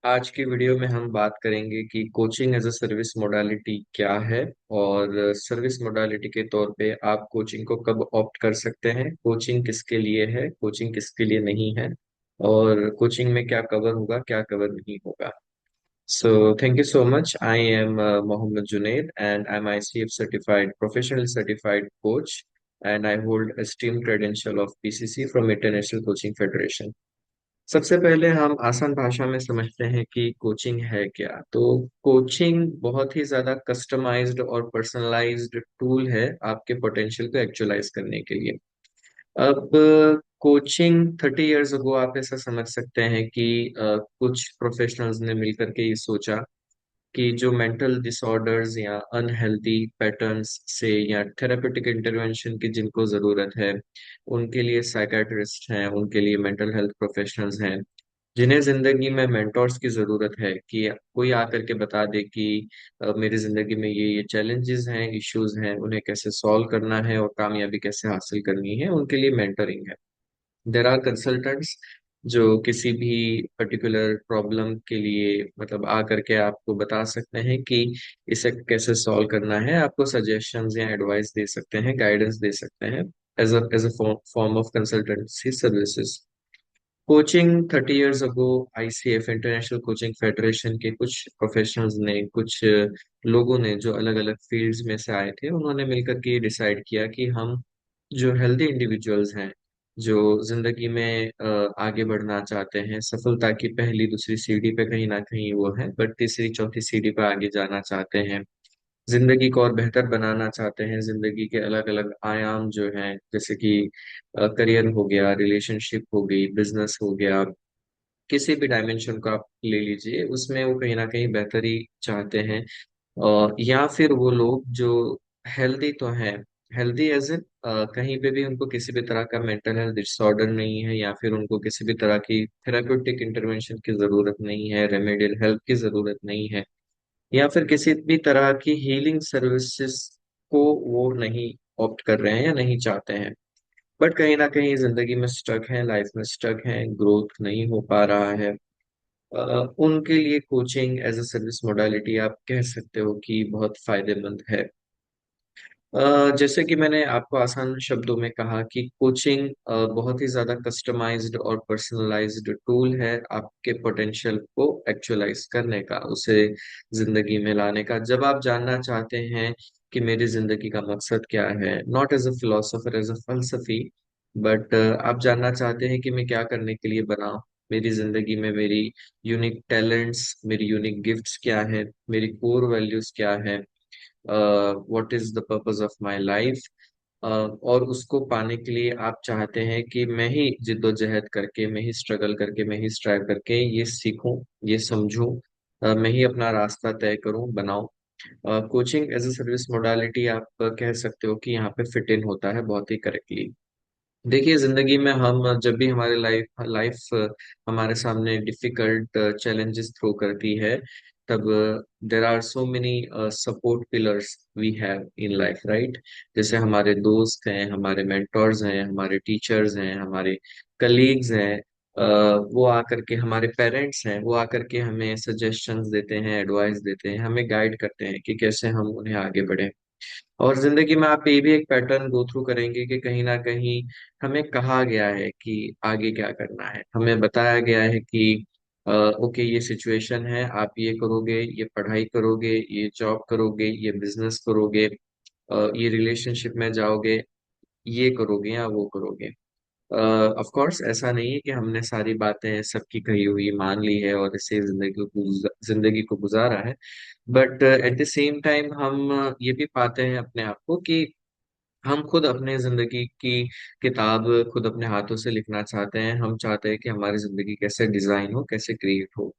आज की वीडियो में हम बात करेंगे कि coaching as a service modality क्या है और सर्विस मोडालिटी के तौर पे आप कोचिंग को कब ऑप्ट कर सकते हैं, कोचिंग किसके लिए है, कोचिंग किसके लिए नहीं है और कोचिंग में क्या कवर होगा, क्या कवर नहीं होगा। So thank you so much. I am Mohammed Juned and I am ICF certified professional certified coach and I hold esteemed credential of PCC from International Coaching Federation। सबसे पहले हम आसान भाषा में समझते हैं कि कोचिंग है क्या। तो कोचिंग बहुत ही ज्यादा कस्टमाइज्ड और पर्सनलाइज्ड टूल है आपके पोटेंशियल को एक्चुअलाइज करने के लिए। अब कोचिंग 30 years ago आप ऐसा समझ सकते हैं कि कुछ प्रोफेशनल्स ने मिलकर के ये सोचा कि जो मेंटल डिसऑर्डर्स या अनहेल्दी पैटर्न्स से या थेरापेटिक इंटरवेंशन की जिनको जरूरत है, उनके लिए साइकाट्रिस्ट हैं, उनके लिए मेंटल हेल्थ प्रोफेशनल्स हैं, जिन्हें जिंदगी में मेंटोर्स की जरूरत है कि कोई आकर के बता दे कि मेरी जिंदगी में ये चैलेंजेस हैं, इश्यूज हैं, उन्हें कैसे सॉल्व करना है और कामयाबी कैसे हासिल करनी है, उनके लिए मेंटरिंग है। देर आर कंसल्टेंट्स जो किसी भी पर्टिकुलर प्रॉब्लम के लिए मतलब आ करके आपको बता सकते हैं कि इसे कैसे सॉल्व करना है, आपको सजेशंस या एडवाइस दे सकते हैं, गाइडेंस दे सकते हैं as a form of consultancy services. Coaching 30 years ago ICF international coaching federation के कुछ प्रोफेशनल्स ने, कुछ लोगों ने जो अलग अलग फील्ड्स में से आए थे, उन्होंने मिलकर के डिसाइड किया कि हम जो हेल्दी इंडिविजुअल्स हैं, जो जिंदगी में आगे बढ़ना चाहते हैं, सफलता की पहली दूसरी सीढ़ी पे कहीं ना कहीं वो है, बट तीसरी चौथी सीढ़ी पे आगे जाना चाहते हैं, जिंदगी को और बेहतर बनाना चाहते हैं, जिंदगी के अलग अलग आयाम जो हैं, जैसे कि करियर हो गया, रिलेशनशिप हो गई, बिजनेस हो गया, किसी भी डायमेंशन को आप ले लीजिए, उसमें वो कहीं ना कहीं बेहतरी चाहते हैं। या फिर वो लोग जो हेल्दी तो हैं, हेल्दी एज इन कहीं पे भी उनको किसी भी तरह का मेंटल हेल्थ डिसऑर्डर नहीं है, या फिर उनको किसी भी तरह की थेराप्यूटिक इंटरवेंशन की जरूरत नहीं है, रेमेडियल हेल्प की जरूरत नहीं है, या फिर किसी भी तरह की हीलिंग सर्विसेज को वो नहीं ऑप्ट कर रहे हैं या नहीं चाहते हैं, बट कहीं ना कहीं जिंदगी में स्टक है, लाइफ में स्टक है, ग्रोथ नहीं हो पा रहा है। उनके लिए coaching as a service modality आप कह सकते हो कि बहुत फायदेमंद है। जैसे कि मैंने आपको आसान शब्दों में कहा कि कोचिंग बहुत ही ज्यादा कस्टमाइज्ड और पर्सनलाइज्ड टूल है आपके पोटेंशियल को एक्चुअलाइज करने का, उसे जिंदगी में लाने का। जब आप जानना चाहते हैं कि मेरी जिंदगी का मकसद क्या है, not as a philosopher, as a फलसफी, बट आप जानना चाहते हैं कि मैं क्या करने के लिए बना हूं, मेरी जिंदगी में मेरी यूनिक टैलेंट्स, मेरी यूनिक गिफ्ट्स क्या है, मेरी कोर वैल्यूज क्या है, what is the purpose of my life, और उसको पाने के लिए आप चाहते हैं कि मैं ही जिद्दोजहद करके, मैं ही स्ट्रगल करके, मैं ही स्ट्राइव करके ये सीखूं, ये समझूं, मैं ही अपना रास्ता तय करूं, बनाऊं। Coaching as a service modality आप कह सकते हो कि यहाँ पे फिट इन होता है बहुत ही करेक्टली। देखिए, जिंदगी में हम जब भी हमारे लाइफ लाइफ हमारे सामने डिफिकल्ट चैलेंजेस थ्रो करती है, तब there are so many support pillars we have in life, right. जैसे हमारे दोस्त हैं, हमारे मेंटोर्स हैं, हमारे टीचर्स हैं, हमारे कलीग्स हैं, वो आकर के, हमारे पेरेंट्स हैं, वो आकर के हमें सजेशंस देते हैं, एडवाइस देते हैं, हमें गाइड करते हैं कि कैसे हम उन्हें आगे बढ़े। और जिंदगी में आप ये भी एक पैटर्न गो थ्रू करेंगे कि कहीं ना कहीं हमें कहा गया है कि आगे क्या करना है, हमें बताया गया है कि ओके, ये सिचुएशन है, आप ये करोगे, ये पढ़ाई करोगे, ये जॉब करोगे, ये बिजनेस करोगे, ये रिलेशनशिप में जाओगे, ये करोगे या वो करोगे। ऑफ कोर्स ऐसा नहीं है कि हमने सारी बातें सबकी कही हुई मान ली है और इसे जिंदगी को गुजारा है, but at the same time हम ये भी पाते हैं अपने आप को कि हम खुद अपने जिंदगी की किताब खुद अपने हाथों से लिखना चाहते हैं। हम चाहते हैं कि हमारी जिंदगी कैसे डिजाइन हो, कैसे क्रिएट हो।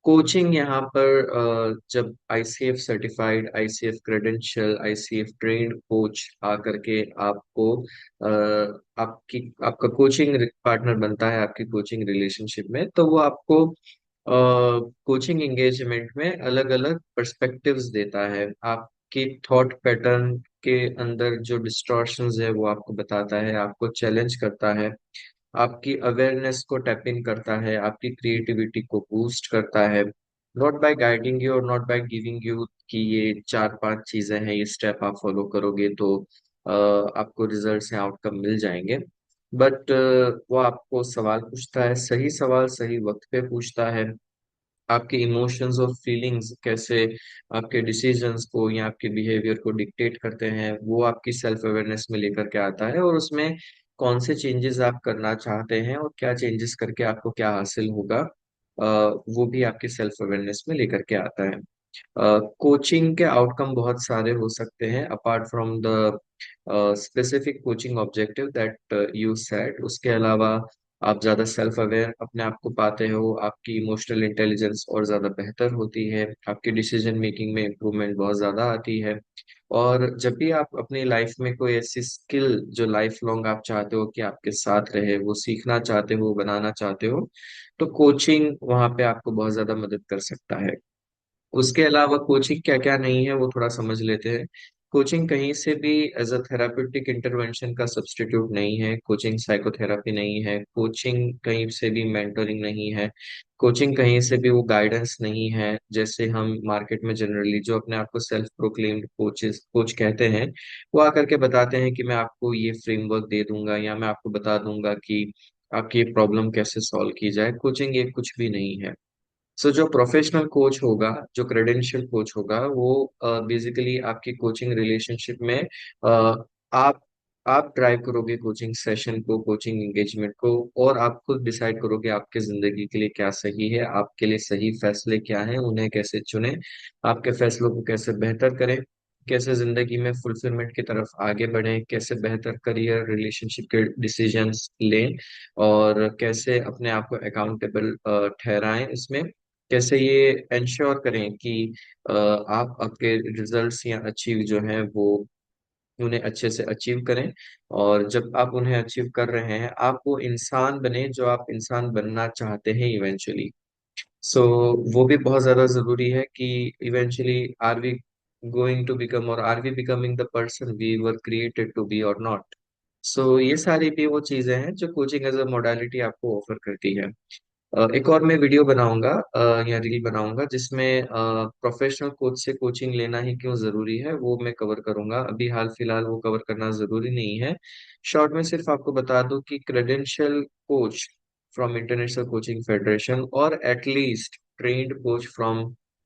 कोचिंग यहाँ पर जब ICF certified, ICF credential, ICF trained coach आकर के आपको आपकी आपका कोचिंग पार्टनर बनता है आपकी कोचिंग रिलेशनशिप में, तो वो आपको कोचिंग एंगेजमेंट में अलग अलग पर्सपेक्टिव्स देता है, आपके थॉट पैटर्न के अंदर जो डिस्टॉर्शंस है वो आपको बताता है, आपको चैलेंज करता है, आपकी अवेयरनेस को टैप इन करता है, आपकी क्रिएटिविटी को बूस्ट करता है। नॉट बाय गाइडिंग यू और नॉट बाय गिविंग यू कि ये चार पांच चीजें हैं, ये स्टेप आप फॉलो करोगे तो आपको रिजल्ट से आउटकम मिल जाएंगे। बट वो आपको सवाल पूछता है, सही सवाल सही वक्त पे पूछता है। आपके इमोशंस और फीलिंग्स कैसे आपके डिसीजंस को या आपके बिहेवियर को डिक्टेट करते हैं, वो आपकी सेल्फ अवेयरनेस में लेकर के आता है। और उसमें कौन से चेंजेस आप करना चाहते हैं और क्या चेंजेस करके आपको क्या हासिल होगा, वो भी आपकी सेल्फ अवेयरनेस में लेकर के आता है। कोचिंग के आउटकम बहुत सारे हो सकते हैं apart from the specific coaching objective that you set. उसके अलावा आप ज्यादा सेल्फ अवेयर अपने आप को पाते हो, आपकी इमोशनल इंटेलिजेंस और ज्यादा बेहतर होती है, आपकी डिसीजन मेकिंग में इम्प्रूवमेंट बहुत ज्यादा आती है। और जब भी आप अपनी लाइफ में कोई ऐसी स्किल जो लाइफ लॉन्ग आप चाहते हो कि आपके साथ रहे, वो सीखना चाहते हो, बनाना चाहते हो, तो कोचिंग वहां पे आपको बहुत ज्यादा मदद कर सकता है। उसके अलावा कोचिंग क्या क्या नहीं है वो थोड़ा समझ लेते हैं। कोचिंग कहीं से भी एज अ थेरापेटिक इंटरवेंशन का सब्स्टिट्यूट नहीं है, कोचिंग साइकोथेरापी नहीं है, कोचिंग कहीं से भी मेंटरिंग नहीं है, कोचिंग कहीं से भी वो गाइडेंस नहीं है जैसे हम मार्केट में जनरली जो अपने आप को सेल्फ प्रोक्लेम्ड कोच कहते हैं, वो आकर के बताते हैं कि मैं आपको ये फ्रेमवर्क दे दूंगा या मैं आपको बता दूंगा कि आपकी ये प्रॉब्लम कैसे सॉल्व की जाए। कोचिंग ये कुछ भी नहीं है। सो जो प्रोफेशनल कोच होगा, जो क्रेडेंशियल कोच होगा, वो बेसिकली आपकी कोचिंग रिलेशनशिप में आप आप ड्राइव करोगे कोचिंग सेशन को, कोचिंग एंगेजमेंट को, और आप खुद डिसाइड करोगे आपके जिंदगी के लिए क्या सही है, आपके लिए सही फैसले क्या हैं, उन्हें कैसे चुने, आपके फैसलों को कैसे बेहतर करें, कैसे जिंदगी में फुलफिलमेंट की तरफ आगे बढ़ें, कैसे बेहतर करियर रिलेशनशिप के डिसीजंस लें, और कैसे अपने आप को अकाउंटेबल ठहराएं इसमें, कैसे ये इंश्योर करें कि आप आपके रिजल्ट्स या अचीव जो हैं वो उन्हें अच्छे से अचीव करें। और जब आप उन्हें अचीव कर रहे हैं, आप वो इंसान बने जो आप इंसान बनना चाहते हैं इवेंचुअली। सो वो भी बहुत ज्यादा जरूरी है कि eventually are we going to become और are we becoming the person we were created to be और नॉट। सो ये सारी भी वो चीजें हैं जो कोचिंग एज अ मोडालिटी आपको ऑफर करती है। एक और मैं वीडियो बनाऊंगा या रील बनाऊंगा जिसमें प्रोफेशनल कोच से कोचिंग लेना ही क्यों जरूरी है वो मैं कवर करूंगा। अभी हाल फिलहाल वो कवर करना जरूरी नहीं है। शॉर्ट में सिर्फ आपको बता दूं कि credential coach from international coaching federation और at least trained coach from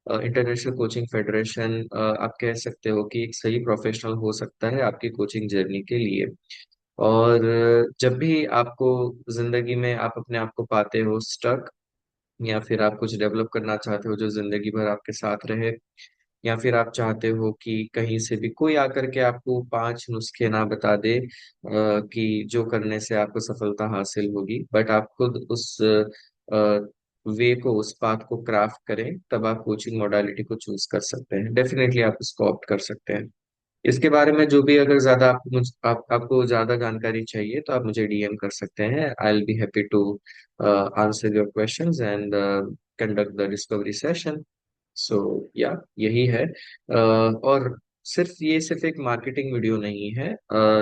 international coaching federation आप कह सकते हो कि एक सही प्रोफेशनल हो सकता है आपकी कोचिंग जर्नी के लिए। और जब भी आपको जिंदगी में आप अपने आप को पाते हो स्टक, या फिर आप कुछ डेवलप करना चाहते हो जो जिंदगी भर आपके साथ रहे, या फिर आप चाहते हो कि कहीं से भी कोई आकर के आपको पांच नुस्खे ना बता दे कि जो करने से आपको सफलता हासिल होगी, बट आप खुद उस वे को, उस पाथ को क्राफ्ट करें, तब आप कोचिंग मोडालिटी को चूज कर सकते हैं। डेफिनेटली आप इसको ऑप्ट कर सकते हैं। इसके बारे में जो भी अगर ज्यादा आपको ज्यादा जानकारी चाहिए तो आप मुझे डीएम कर सकते हैं। I will be happy to answer your questions and conduct the discovery session. So या यही है। और सिर्फ एक मार्केटिंग वीडियो नहीं है,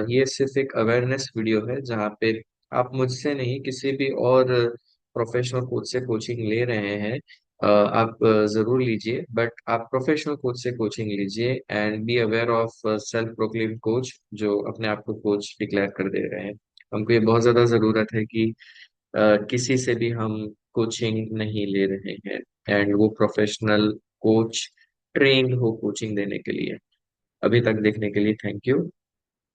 ये सिर्फ एक अवेयरनेस वीडियो है जहाँ पे आप मुझसे नहीं किसी भी और प्रोफेशनल कोच से कोचिंग ले रहे हैं। आप जरूर लीजिए, बट आप प्रोफेशनल कोच से कोचिंग लीजिए and be aware of self proclaimed coach जो अपने आप को कोच डिक्लेयर कर दे रहे हैं। हमको ये बहुत ज्यादा जरूरत है कि किसी से भी हम कोचिंग नहीं ले रहे हैं एंड वो प्रोफेशनल कोच ट्रेन्ड हो कोचिंग देने के लिए। अभी तक देखने के लिए थैंक यू।